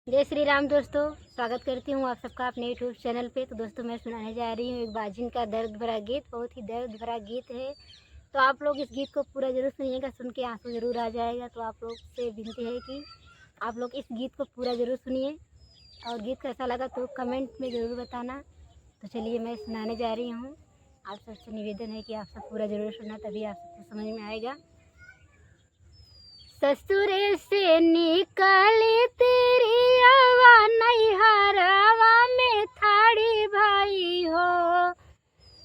जय श्री राम दोस्तों, स्वागत करती हूँ आप सबका अपने यूट्यूब चैनल पे। तो दोस्तों मैं सुनाने जा रही हूँ एक बाजिन का दर्द भरा गीत। बहुत ही दर्द भरा गीत है, तो आप लोग इस गीत को पूरा ज़रूर सुनिएगा। सुन के आंसू ज़रूर आ जाएगा। तो आप लोग से विनती है कि आप लोग इस गीत को पूरा ज़रूर सुनिए और गीत कैसा लगा तो कमेंट में ज़रूर बताना। तो चलिए मैं सुनाने जा रही हूँ। आप सबसे निवेदन है कि आप सब पूरा ज़रूर सुनना, तभी आप सबको समझ में आएगा। ससुरे से निकाली तेरी आवा नैहरवा में थाड़ी भाई हो।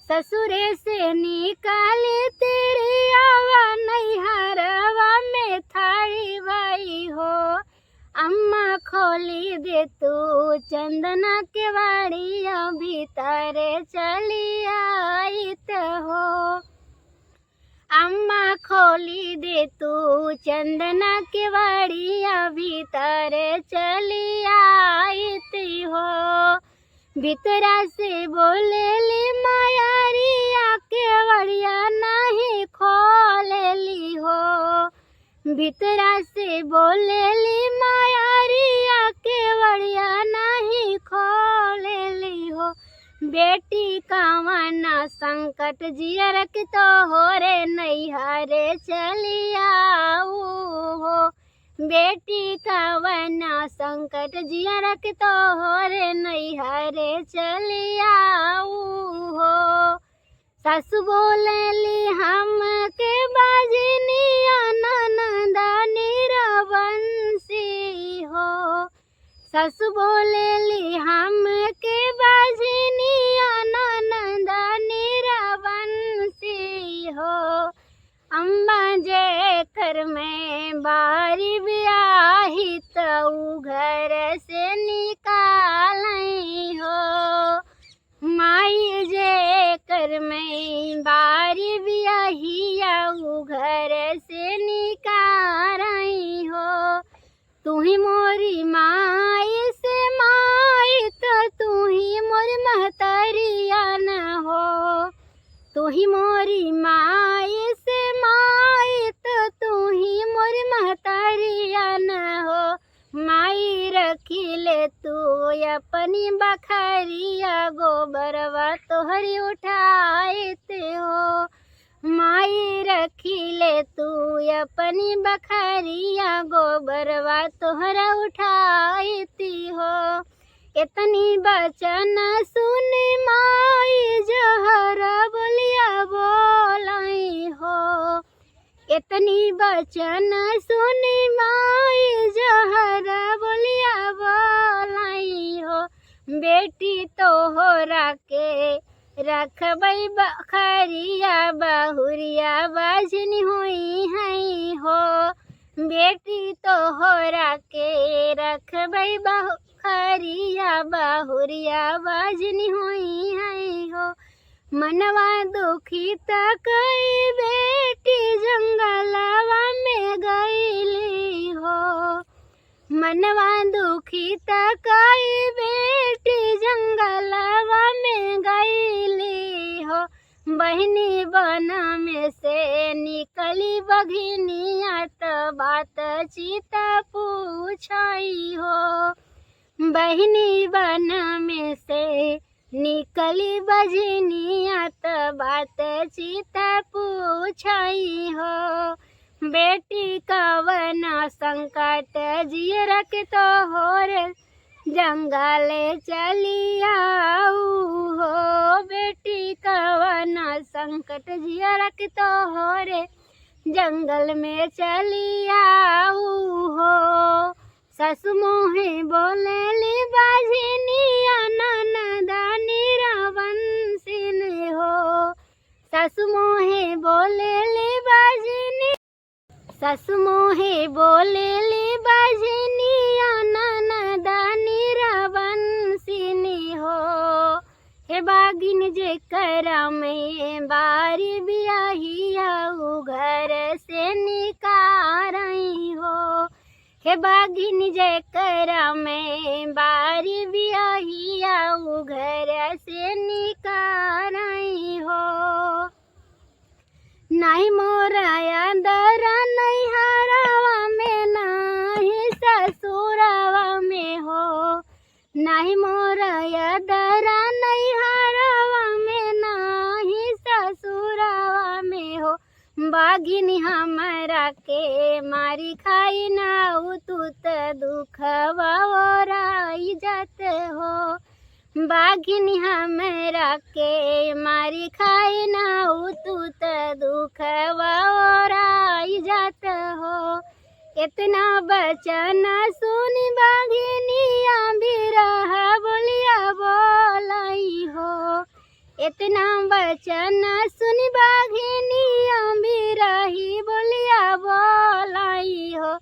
ससुरे से निकाली तेरी आवा नैहरवा में थाड़ी भाई हो। अम्मा खोली दे तू चंदना के वाड़िया भीतर चली आइत हो। अम्मा खोली दे तू चंदना के वाड़िया भीतर चली आईती हो। भीतरा से बोलेली मायारिया के वाड़िया नहीं खोलेली हो। भीतरा से बोलेली मायारिया के वाड़िया नहीं खोलेली हो। बेटी कावना संकट जियर के तो हो रे नैहरे चली आऊ हो। बेटी कावना संकट जियर के तो हो रे नैहरे चली आऊ हो। सासु बोलेली हम के बाजनिया ननदानी रवंशी हो। सासु बोलेली हम के बाजनिया ननदानी रवंशी हो। अम्मा जे कर में बारी ब्याही तऊ घर से निकालई हो। माई जे कर में बारी ब्याहिया ऊ घर से निकालई हो। तू ही मोरी माई से माई तो तू ही मोरी महतरिया न हो। तू ही मोरी माई से माई तो तू ही मोरी महतरिया न हो। माई रखी ले तू अपनी बखरिया गोबरवा तोहरी उठाते हो। माई रखी ले तू अपनी बखरिया गोबरवा तोहरा उठाती हो। इतनी बचन सुन माई जहर बोलिया बोलाई हो। इतनी बचन सुन माई जहर बोलिया बोलाई हो। बेटी तोहरा के रखबई बखरिया बहुरिया बाजनी हुई है हो। बेटी तोहरा के रखबई बखरिया बहुरिया बाजनी हुई है हो। मनवा दुखी तक बेटी जंगलवा में गईली हो। मनवा दुखी तक बेटी जंगलवा में गईली हो। बहनी बन में से निकली बघिनिया तो बात चित पूछाई हो। बहनी बन में से निकली बजनिया तो बात चित पूछाई हो। बेटी कवना संकट जियर के तो हो रे जंगले चली आऊ हो। बेटी कवना संकट जियर के तो हो रे जंगल में चली आऊ हो। सासु मोहे बोलेली बाजनिया ननदानी रवंशिन हो। सासु मोहे बोलेली बाजनी सासु मोहे बोलेली बाजनिया ननदानी रवंशिनी हो। हे बागिन जे करा में बारी ब्याहिया ऊ घर से निकारई हो। हे बागिन जे करा में बारी ब्याहिया ऊ घर से निकारई हो। नहीं मोराया दरा नहीं हरावा में नहीं ससुरावा में हो। नाही मोर यदरा नैहरवा में नाही ससुरवा में हो। बाघिनी हमरा के मारी खाई नाऊ तू त दुखवा ओराई जात हो। बाघिनी हमरा के मारी खाई नाऊ तू त दुखवा ओराई जात हो। इतना बचन सुनी बाघिनिया बिरह बोलिया बोलाई हो। इतना बचन सुनी बाघिनिया बिरही बोलिया बोलाई हो।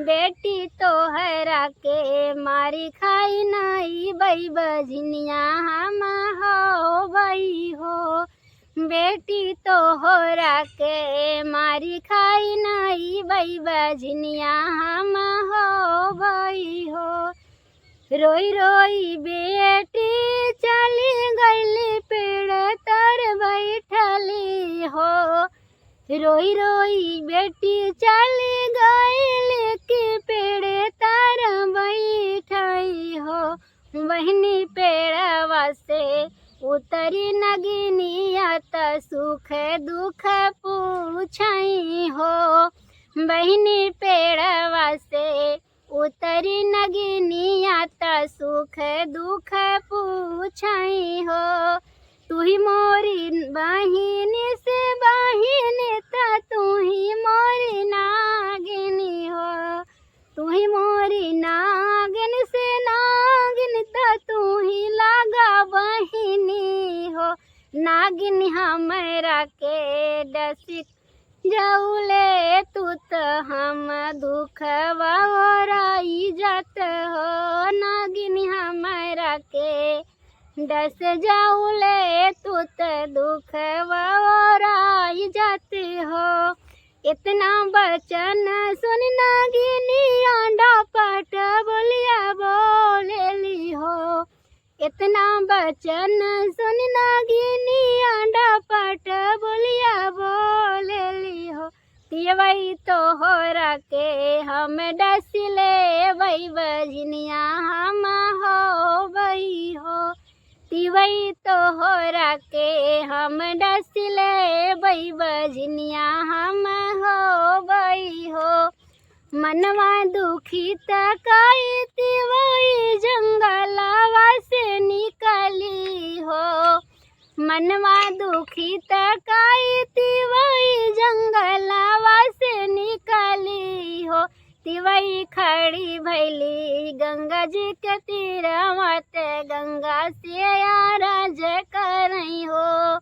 बेटी तोहरा के मारी खाई नहीं बई बजनिया हम हो बई हो। बेटी तोहरा के मारी खाई नहीं बई बजनिया हम हो बई हो। रोई रोई बेटी चली गईली पेड़ तर बैठली हो। रोई रोई बेटी चली गईली कि पेड़ तर बैठई हो। बहनी पेड़वा से उतरी नगिनिया त सुख दुख पूछई हो। बहनी पेड़वा से उतरी नगिनिया त सुख दुख पूछई हो। तू ही मोरी बहिनी से बहिनी त तू ही मोरी नागिनी हो। तू ही मोरी नागिन से नागिन त तू ही लागा बहिनी हो। नागिन हमरा के डसिक जौले तू त हम दुखवा ओराई जात हो। नागिन हमरा के डस जाऊले तू त दुखवा ओराई जात हो। इतना बचन सुन नागिनी अंडा पट बोलिया बोलेली हो। इतना बचन सुन नागिनी अंडा पट बोलिया बोलेली हो। तिवई तोहरा के हम डसिले वही बजनिया हम हो बई हो। तिवई तोहरा के हम डसिले वही बजनिया हम हो बई हो। मनवा दुखी तकाई तिवई जंगलवा से निकली हो। मनवा दुखी तकाई तिवई जंगलवा से निकली हो। तिवई खड़ी भैली गंगा जी के तीरवा ते गंगा से आरज करई हो।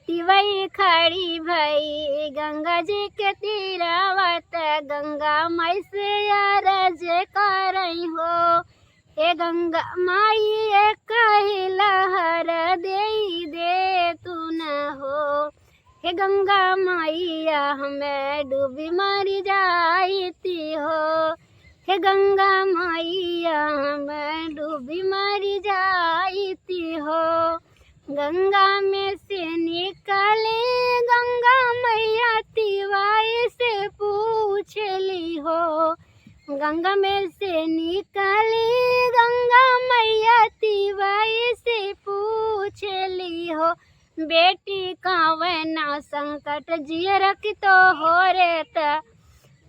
तिवई खड़ी भई गंगा जी के तीरवा ते गंगा माई से आरज करई हो। ए गंगा माई एक लहर दे तू न हो। हे गंगा मैया हमें डूबी मर जाती हो। हे गंगा मैया हमें डूबी मर जाती हो। गंगा में से निकले गंगा मैया तिवाई से पूछली हो। गंगा में से निकली गंगा मैया तिवाई से पूछली हो। बेटी कावना संकट जियर की तो हो रे त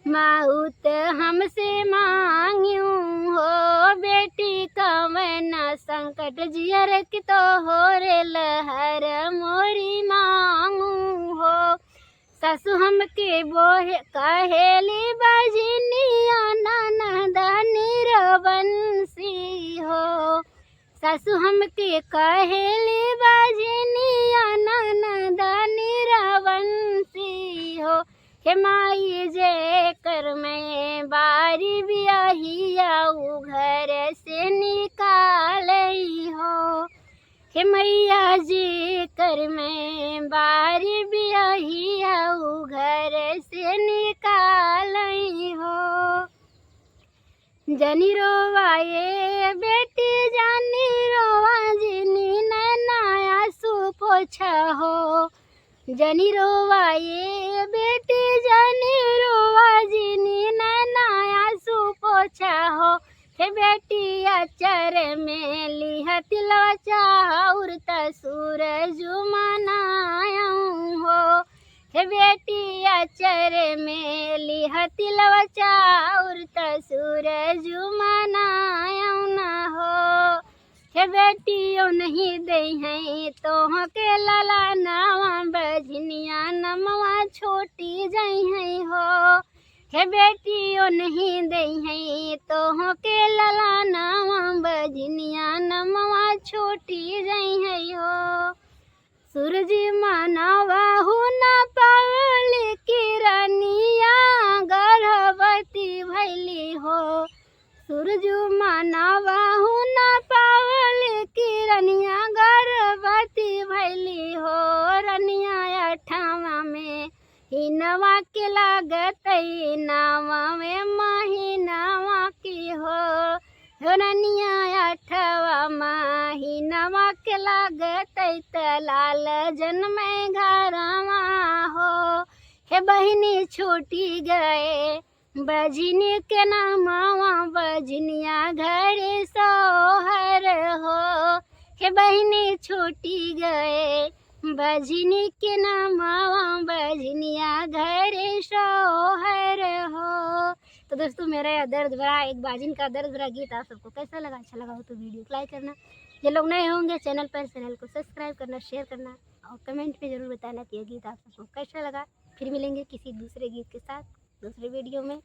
माउत हमसे मांग्यू हो। बेटी कावना संकट जियर की तो हो रे लहर मोरी मांगू हो। सासु हमके बोहे कहेली बजनिया ननद निरवंशी हो। सासु हमके कहेली बजनिया ननद निरवंशी हो। हे माई जे कर में बारी बियाहिया उ घर से निकालई हो। हे मैया जी कर में बारी बियाहिया उ घर से निकालई हो। जनी रोवाए बेटी जानी रोवा जिनी नैना आंसू पोछा हो। जनी रोवाए बेटी जानी रोवा जिनी नैना आंसू पोछा हो। हे बेटी अचर में लिह तिलवा चाउर त सूरज मनाऊं हो। हे बेटी अचर में लिह तिलवा चाउर त सूरज मनाऊं न हो। हे बेटियों नहीं दे हैं तो के लाला नावा बजनिया नमवा छोटी जई हैं हो। हे बेटियों नहीं दे हैं तो के लाला नावा बजनिया नमवा छोटी जई हैं हो। सूरज मानवा हूँ न पावल किरनिया गर्भवती भैली हो। सूरज मानवा हूँ न पावल किरनिया गर्भवती भैली हो। रनिया अठावा में हिनवा के लागत नावा में महीनावा की हो। रनिया अठवा महीनावा के लागत लाल जन्म घरवा हो। हे बहिनी छूटी गए बजनी के नामवा बजनिया घर सोहर हो। हे बहिनी छूटी गए बजनी के नामवा बजनिया घर सोहर हो। तो दोस्तों मेरा यह दर्द भरा एक बाजिन का दर्द भरा गीत आप सबको कैसा लगा? अच्छा लगा हो तो वीडियो को लाइक करना। जो लोग नए होंगे चैनल पर चैनल को सब्सक्राइब करना, शेयर करना और कमेंट में ज़रूर बताना कि यह गीत आप सबको कैसा लगा। फिर मिलेंगे किसी दूसरे गीत के साथ दूसरे वीडियो में।